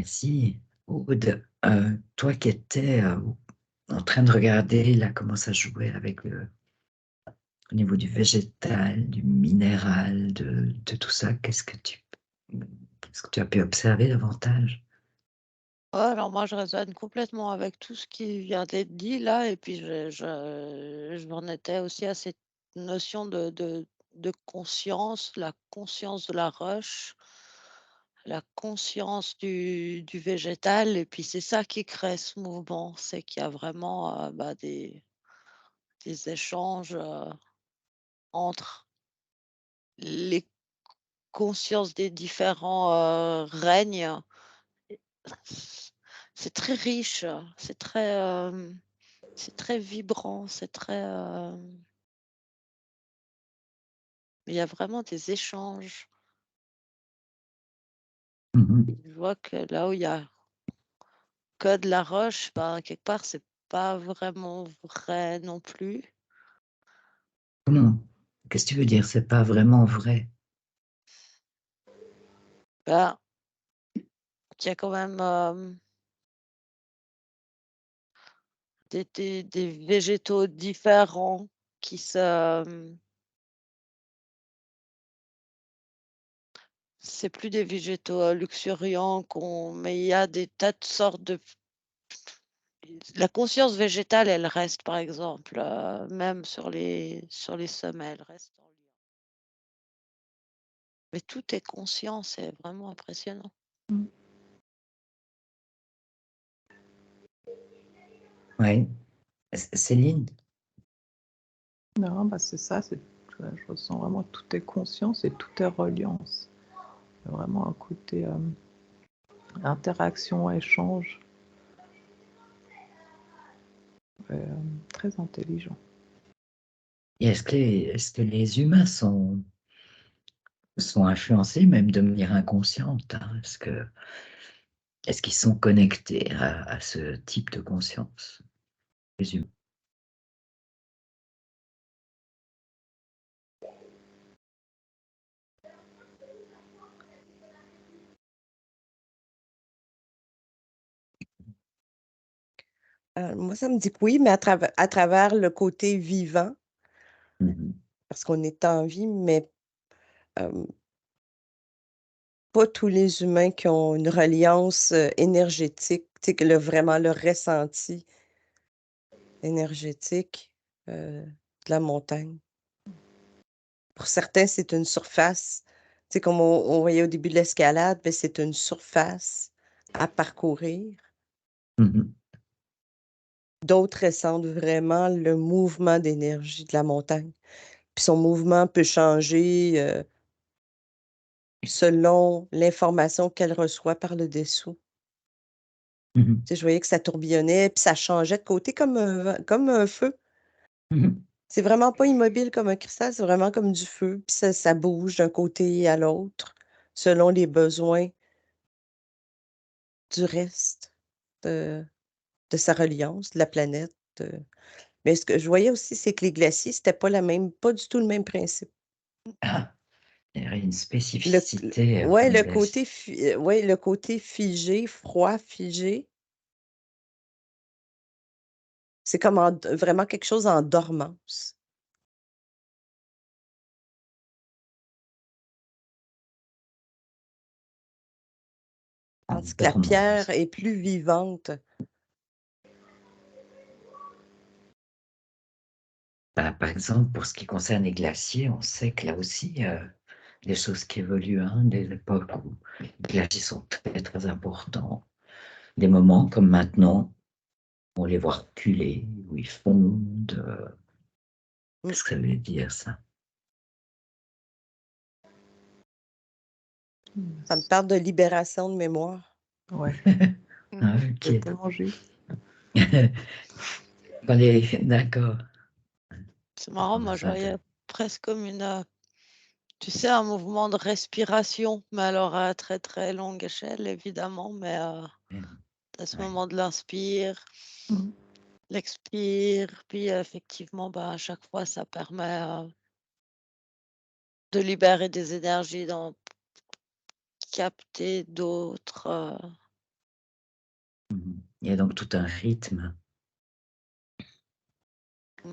Merci. Aude, toi qui étais en train de regarder là comment ça jouait avec au niveau du végétal, du minéral, de tout ça, qu'est-ce que tu as pu observer davantage? Ouais, alors moi, je résonne complètement avec tout ce qui vient d'être dit là et puis je m'en étais aussi à cette notion de conscience, la conscience de la roche, la conscience du végétal et puis c'est ça qui crée ce mouvement. C'est qu'il y a vraiment, des échanges, entre les consciences des différents, règnes. C'est très riche, c'est très vibrant, il y a vraiment des échanges. Mhm. Je vois que là où il y a que de la roche, ben, quelque part, c'est pas vraiment vrai non plus. Comment? Qu'est-ce que tu veux dire? C'est pas vraiment vrai. Ben, qu'il y a quand même, des végétaux différents qui se, c'est plus des végétaux, luxuriants qu'on mais il y a des tas de sortes de la conscience végétale, elle reste, par exemple, même sur les sommets, elle reste en lui. Mais tout est conscient, c'est vraiment impressionnant. Mmh. Oui. Céline? Non, bah, c'est ça, je ressens vraiment que tout est conscience et tout est reliance. Il y a vraiment un côté, interaction, échange, très intelligent. Et est-ce que les humains sont influencés même de manière inconsciente, hein? Est-ce qu'ils sont connectés à ce type de conscience, les humains? Moi, ça me dit que oui, mais à travers le côté vivant, Mhm. parce qu'on est en vie, mais hem, pas tous les humains qui ont une reliance, énergétique, tu sais, que vraiment le ressenti énergétique, de la montagne. Pour certains, c'est une surface, tu sais, comme on voyait au début de l'escalade, beh, c'est une surface à parcourir. Mhm. D'autres ressentent vraiment le mouvement d'énergie de la montagne. Puis son mouvement peut changer, selon l'information qu'elle reçoit par le dessous. Mhm. Tu sais, je voyais que ça tourbillonnait, puis ça changeait de côté comme un feu. Mhm. C'est vraiment pas immobile comme un cristal, c'est vraiment comme du feu, puis ça bouge d'un côté à l'autre, selon les besoins du reste de de sa reliance, de la planète, mais ce que je voyais aussi, c'est que les glaciers, c'était pas du tout le même principe. Ah, il y aurait une Le spécificité ouais, pour les glaces. ouais, le côté figé, froid, figé, c'est comme vraiment quelque chose en dormance. En Tandis que la pierre dormance. est plus vivante. Bah, par exemple, pour ce qui concerne les glaciers, on sait que là aussi, des choses qui évoluent, hein, des époques où les glaciers sont très, très importants. Des moments comme maintenant, on les voit reculer, où ils fondent. Mmh, Qu'est-ce que ça veut dire, ça? Mmh, ça me parle de libération de mémoire. ouais, Ah, c'est ok. tellement juste. D'accord. C'est marrant, moi, je C'est voyais intéressant. presque comme une, tu sais, un mouvement de respiration, mais alors à très, très longue échelle, évidemment, mais à ce Ouais. moment de l'inspire, Mmh. l'expire, puis effectivement, bah, à chaque fois, ça permet, de libérer des énergies, d'en capter d'autres, Il y a donc tout un rythme.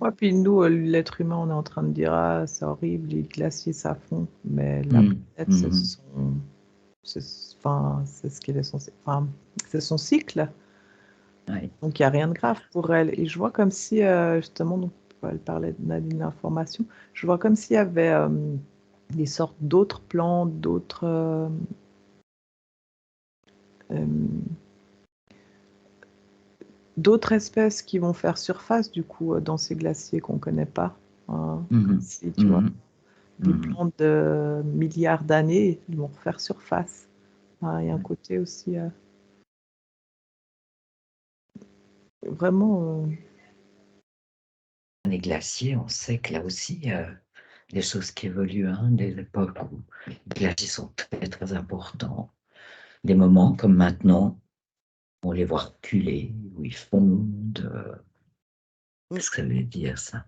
Ouais, puis nous, l'être humain, on est en train de dire, ah, c'est horrible, les glaciers, ça fond. Mais la planète, c'est ce qu'elle est censée, c'est son cycle. Ouais. Donc, il n'y a rien de grave pour elle. Et je vois comme si, justement, donc, elle parlait de l'information, je vois comme s'il y avait des sortes d'autres plantes, d'autres espèces qui vont faire surface, du coup, dans ces glaciers qu'on ne connaît pas. Hein. Si, tu vois, des plantes de milliards d'années, ils vont refaire surface. Il y a un côté aussi vraiment... Les glaciers, on sait que là aussi, des choses qui évoluent, hein, des époques où les glaciers sont très, très importants. Des moments comme maintenant, on les voit reculer, où ils fondent. Qu'est-ce que ça veut dire, ça?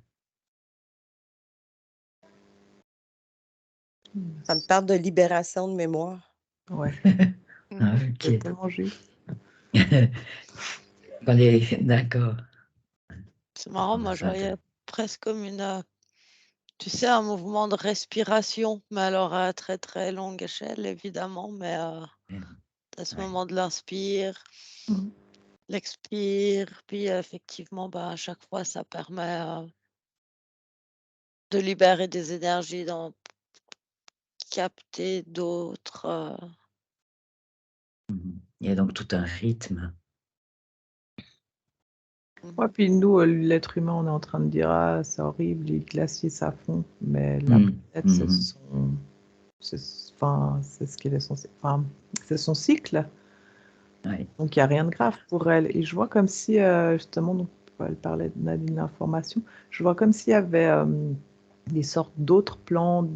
Ça me parle de libération de mémoire. Ouais, Ah, c'est ok. tellement juste. D'accord. C'est marrant, moi je voyais presque comme tu sais, un mouvement de respiration, mais alors à très très longue échelle, évidemment, mais à ce moment de l'inspire, l'expire, puis effectivement, à chaque fois, ça permet de libérer des énergies, d'en capter d'autres. Il y a donc tout un rythme. Ouais, puis nous, l'être humain, on est en train de dire, ah, c'est horrible, les glaciers, ça fond. Mais la planète, c'est ce qu'elle est censée, c'est son cycle. Ouais. Donc, il n'y a rien de grave pour elle. Et je vois comme si, justement, donc, elle parlait de l'information, je vois comme s'il y avait des sortes d'autres plantes,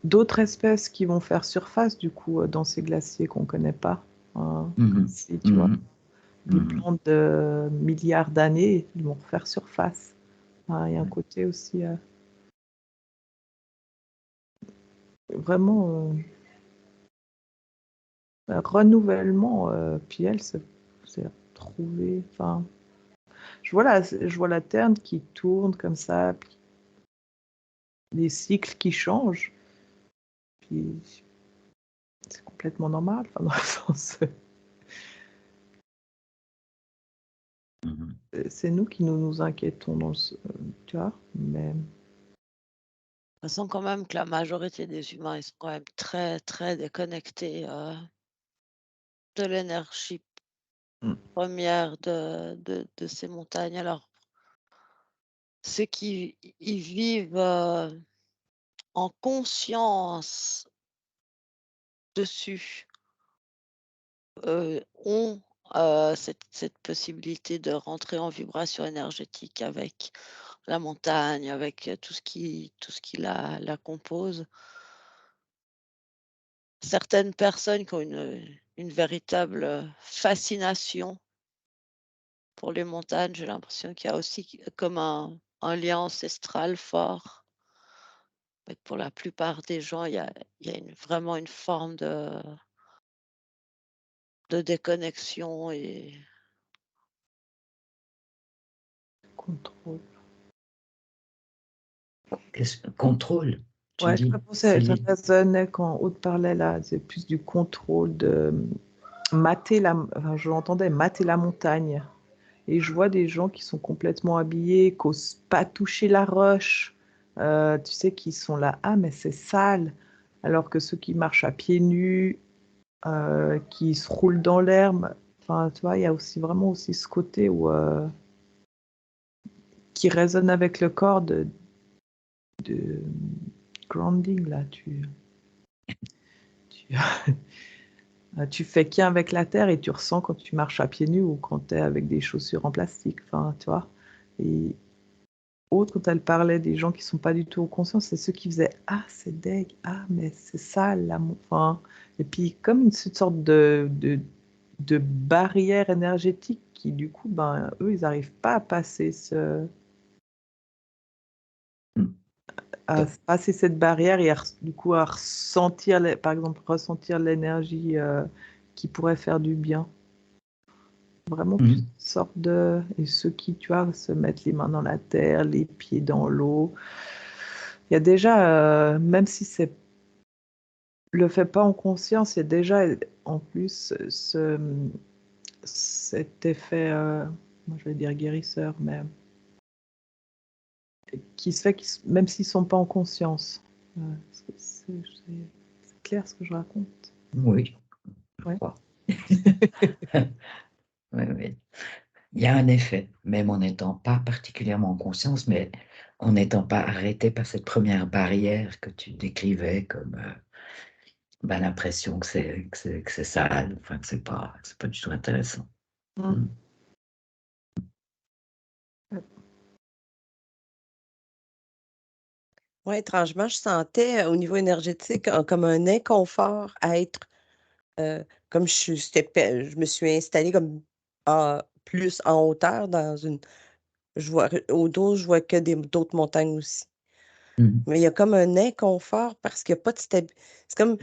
d'autres espèces qui vont faire surface, du coup, dans ces glaciers qu'on ne connaît pas. Hein. Si, tu vois, des plantes de milliards d'années, ils vont refaire surface. Il y a un côté aussi vraiment renouvellement. Puis elle s'est retrouvée. Je vois la Terre qui tourne comme ça, puis les cycles qui changent. Puis c'est complètement normal, dans le sens. C'est nous qui nous inquiétons tu vois, mais On sent quand même que la majorité des humains, ils sont quand même très, très déconnectés de l'énergie première de ces montagnes. Alors, ceux qui y vivent en conscience dessus ont cette possibilité de rentrer en vibration énergétique avec la montagne, avec tout ce qui la compose. Certaines personnes qui ont une véritable fascination pour les montagnes, j'ai l'impression qu'il y a aussi comme un lien ancestral fort. Mais pour la plupart des gens, il y a vraiment une forme de déconnexion et contrôle. Contrôle, tu Ouais, dis, ça c'est résonnait quand Aude parlait là, c'est plus du contrôle de je l'entendais mater la montagne. Et je vois des gens qui sont complètement habillés, qui n'osent pas toucher la roche. Tu sais, qui sont là, ah, mais c'est sale. Alors que ceux qui marchent à pieds nus, qui se roulent dans l'herbe, tu vois, il y a aussi vraiment aussi ce côté où, qui résonne avec le corps de grounding, là. Tu fais qu'un avec la terre et tu ressens quand tu marches à pieds nus ou quand tu es avec des chaussures en plastique, tu vois. Et autre, quand elle parlait des gens qui sont pas du tout conscients, c'est ceux qui faisaient ah c'est deg, ah mais c'est sale là, et puis comme une sorte de barrière énergétique qui du coup eux ils n'arrivent pas à passer à passer cette barrière et du coup à ressentir, par exemple, ressentir l'énergie qui pourrait faire du bien. Vraiment plus une sorte de... Et ceux qui, tu vois, se mettent les mains dans la terre, les pieds dans l'eau. Il y a déjà, même si c'est le fait pas en conscience, il y a déjà en plus cet effet, moi je vais dire guérisseur, mais qui se fait même s'ils sont pas en conscience. C'est clair ce que je raconte? Oui, je Ouais. crois. Oui, oui. Il y a un effet, même en n'étant pas particulièrement en conscience, mais en n'étant pas arrêté par cette première barrière que tu décrivais comme l'impression que c'est sale, enfin que c'est pas du tout intéressant. Mm. Ouais, étrangement, je sentais au niveau énergétique comme un inconfort à être comme je me suis installée comme plus en hauteur dans une. Je vois au dos, je vois que d'autres montagnes aussi. Mhm. Mais il y a comme un inconfort parce qu'il n'y a pas de stabilité. C'est comme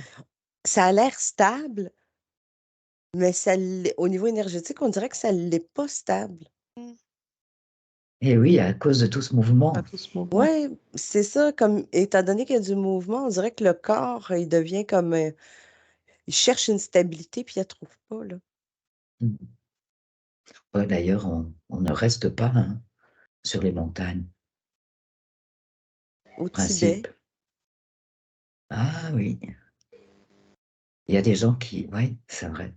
ça a l'air stable, mais au niveau énergétique, on dirait que ça ne l'est pas stable. Et oui, à cause de tout ce mouvement. À tout ce mouvement. Ouais, c'est ça, comme étant donné qu'il y a du mouvement, on dirait que le corps, il devient comme il cherche une stabilité puis il la trouve pas, là. Mhm. Ouais, d'ailleurs, on ne reste pas sur les montagnes. Au Principe. Tibet. Ah oui. Il y a des gens qui, oui, c'est vrai.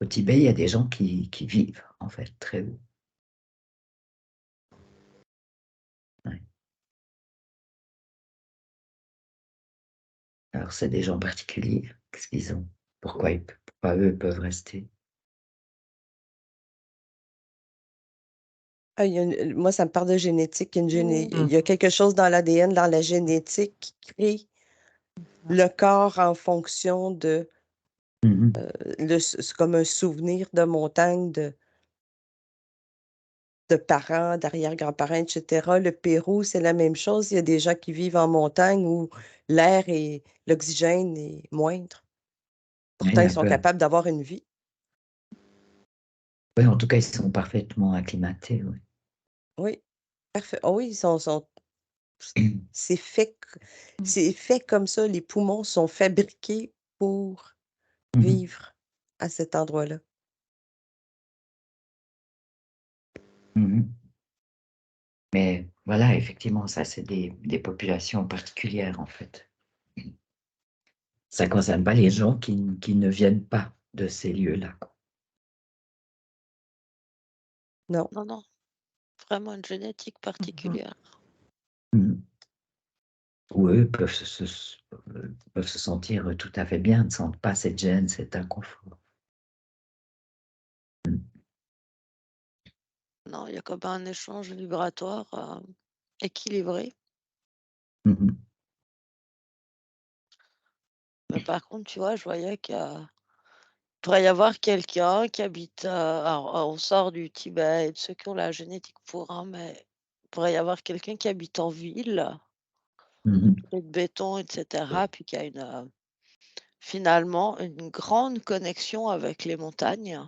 Au Tibet, il y a des gens qui vivent, en fait, très haut. Ouais. Alors, c'est des gens particuliers. Qu'est-ce qu'ils ont? Pourquoi eux peuvent rester? Ah, moi, ça me parle de génétique. Il y a Mhm. quelque chose dans l'ADN, dans la génétique, qui crée le corps en fonction de Mhm. c'est comme un souvenir de montagne, de parents, d'arrière-grands-parents, etc. Le Pérou, c'est la même chose. Il y a des gens qui vivent en montagne où l'air et l'oxygène est moindre. Oui, Pourtant, ils un sont peu. capables d'avoir une vie. Oui, en tout cas, ils sont parfaitement acclimatés. Oui. Oui, parfait. Ah oui, c'est fait, c'est fait comme ça. Les poumons sont fabriqués pour Mhm. vivre à cet endroit-là. Mhm. Mais voilà, effectivement, ça, c'est des populations particulières, en fait. Ça ne concerne pas les gens qui ne viennent pas de ces lieux-là, quoi. Non. Non, non, vraiment une génétique particulière. Mhm. Où eux peuvent se sentir tout à fait bien, ne sentent pas cette gêne, cet inconfort. Non, il y a comme un échange vibratoire équilibré. Mhm. Mais par contre, tu vois, je voyais qu'il pourrait y avoir quelqu'un qui habite, alors, on sort du Tibet et de ceux qui ont la génétique pour, hein, mais il pourrait y avoir quelqu'un qui habite en ville, Mhm. entouré de béton, et cetera, puis qui a finalement une grande connexion avec les montagnes.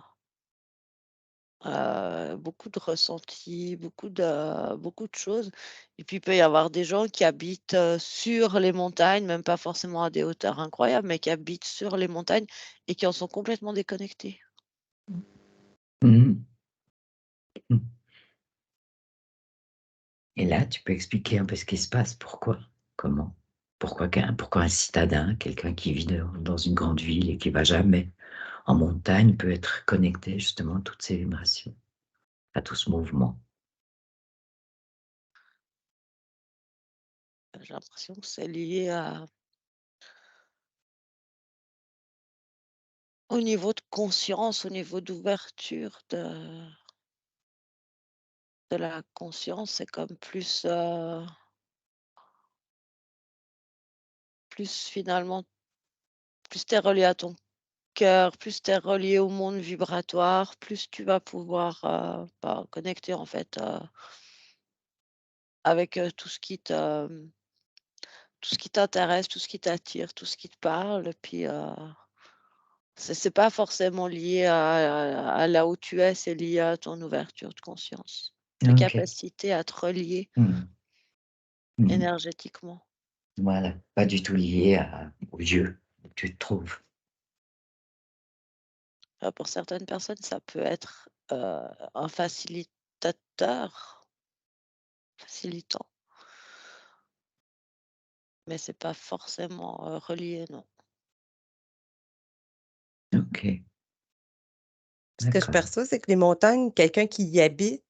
Beaucoup de ressentis, beaucoup de choses et puis il peut y avoir des gens qui habitent, sur les montagnes, même pas forcément à des hauteurs incroyables, mais qui habitent sur les montagnes et qui en sont complètement déconnectés. Mhm. Mhm. Et là, tu peux expliquer un peu ce qui se passe, pourquoi, comment, pourquoi un citadin, quelqu'un qui vit dans une grande ville et qui va jamais en montagne peut être connecté justement à toutes ces vibrations, à tout ce mouvement. J'ai l'impression que c'est lié au niveau de conscience, au niveau d'ouverture de la conscience, c'est comme plus finalement, plus tu es relié à ton cœur, plus tu es relié au monde vibratoire, plus tu vas pouvoir, connecter en fait, avec, tout ce qui te tout ce qui t'intéresse, tout ce qui t'attire, tout ce qui te parle. Puis c'est pas forcément lié à là où tu es, c'est lié à ton ouverture de conscience, tes OK. capacités à te relier Mmh. Mmh. énergétiquement. Voilà, pas du tout lié au lieu où tu te trouves. Pour certaines personnes, ça peut être un facilitateur, facilitant, mais c'est pas forcément relié, non. OK, Ce que je d'accord. perçois, c'est que les montagnes, quelqu'un qui y habite,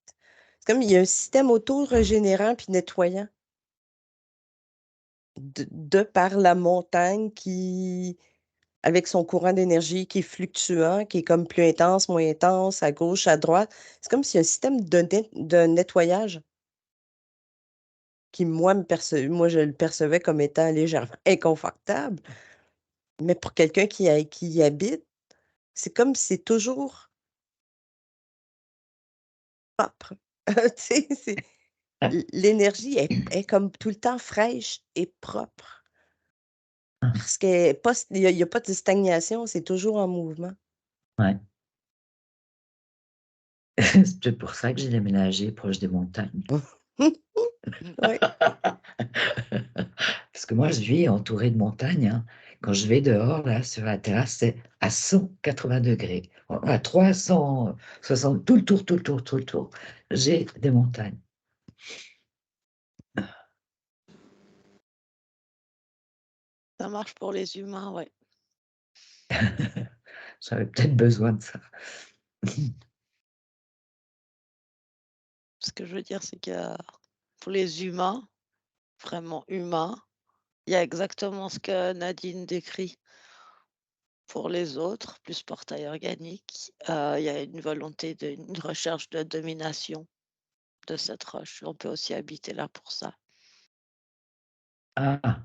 c'est comme il y a un système auto-régénérant puis nettoyant de par la montagne qui avec son courant d'énergie qui est fluctuant, qui est comme plus intense, moins intense, à gauche, à droite. C'est comme s'il y a un système de nettoyage qui, moi, je le percevais comme étant légèrement inconfortable. Mais pour quelqu'un qui y habite, c'est comme si c'est toujours propre. Tu sais, l'énergie est comme tout le temps fraîche et propre. Parce qu'il y a pas de stagnation, c'est toujours en mouvement. Ouais. C'est peut-être pour ça que j'ai déménagé proche des montagnes. Oui. Parce que moi, je vis entourée de montagnes, hein. Quand je vais dehors, là, sur la terrasse, c'est à 180 degrés. À 360, tout le tour, tout le tour, tout le tour. J'ai des montagnes. Ça marche pour les humains, ouais. J'avais peut-être besoin de ça. Ce que je veux dire, c'est que pour les humains, vraiment humains, il y a exactement ce que Nadine décrit. Pour les autres, plus portail organique, il y a une volonté une recherche de domination de cette roche. On peut aussi habiter là pour ça. Ah,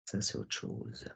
ça c'est autre chose.